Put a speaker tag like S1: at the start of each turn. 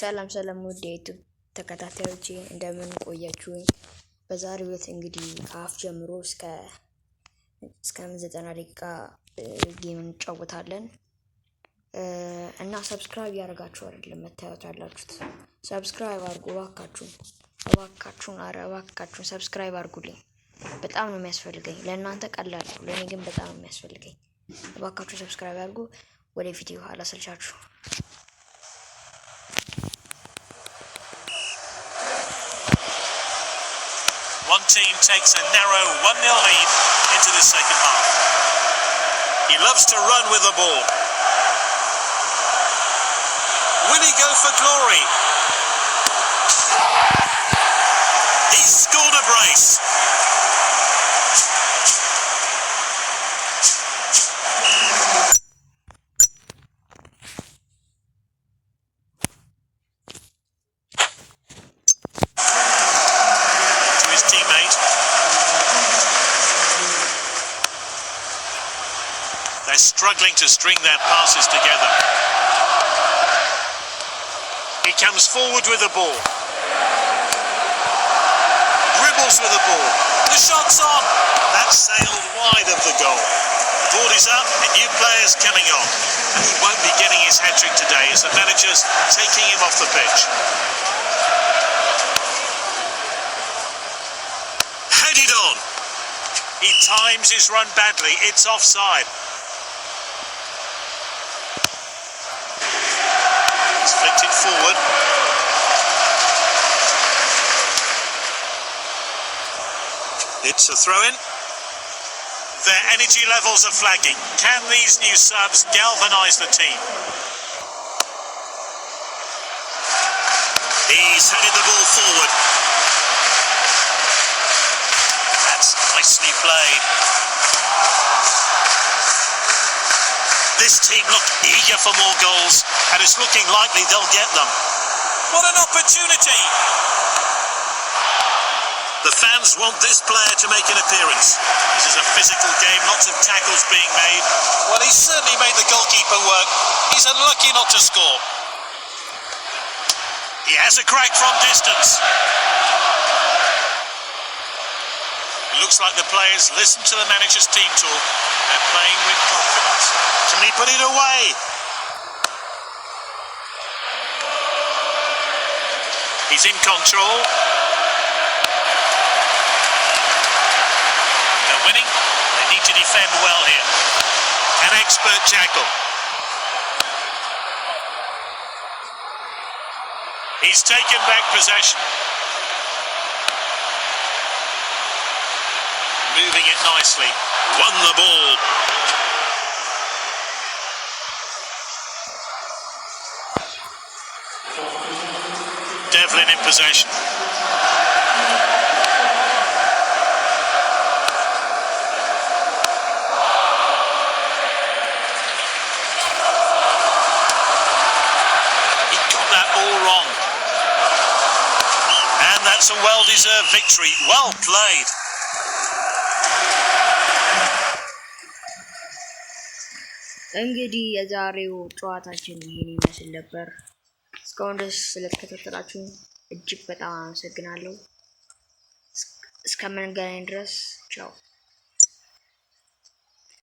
S1: ሰላም ውድ የዩቲዩብ ተከታታዮቼ እንደምን ቆያችሁኝ? በዛሬው ዕለት እንግዲህ ከአፍ ጀምሮ እስከ 90 ደቂቃ ጌም እንጫወታለን እና ሰብስክራይብ ያደርጋችሁ አይደለም መታየት ያላችሁት ሰብስክራይብ አድርጉ እባካችሁን ሰብስክራይብ አድርጉልኝ። በጣም ነው የሚያስፈልገኝ። ለእናንተ ቀላል ነው፣ ለእኔ ግን በጣም ነው የሚያስፈልገኝ። እባካችሁ ሰብስክራይብ አድርጉ። ወደ ቪዲዮ አላሰልቻችሁ።
S2: One team takes a narrow 1-0 lead into the second half. He loves to run with the ball. Will he go for glory? He's scored a brace. They're struggling to string their passes together. He comes forward with the ball. Dribbles with the ball. The shot's on. That sailed wide of the goal. The ball is up and new players coming on. And he won't be getting his hat-trick today as the manager's taking him off the pitch. Headed on. He times his run badly. It's offside. He's flicked it forward. It's a throw-in. Their energy levels are flagging. Can these new subs galvanise the team? He's headed the ball forward. That's nicely played. This team look eager for more goals, and it's looking likely they'll get them. What an opportunity! The fans want this player to make an appearance. This is a physical game, lots of tackles being made. Well, he's certainly made the goalkeeper work. He's unlucky not to score. He has a crack from distance. It looks like the players listen to the manager's team talk. They're playing with confidence. Can he put it away? He's in control. They're winning. They need to defend well here. An expert tackle. He's taken back possession. Moving it nicely. Won the ball. Devlin in possession. He got that all wrong. And that's a well-deserved victory. Well played.
S1: እንግዲህ የዛሬው ጨዋታችን ይሄን ይመስል ነበር። እስካሁን ድረስ ስለተከታተላችሁ እጅግ በጣም አመሰግናለሁ። እስከምንገናኝ ድረስ ቻው።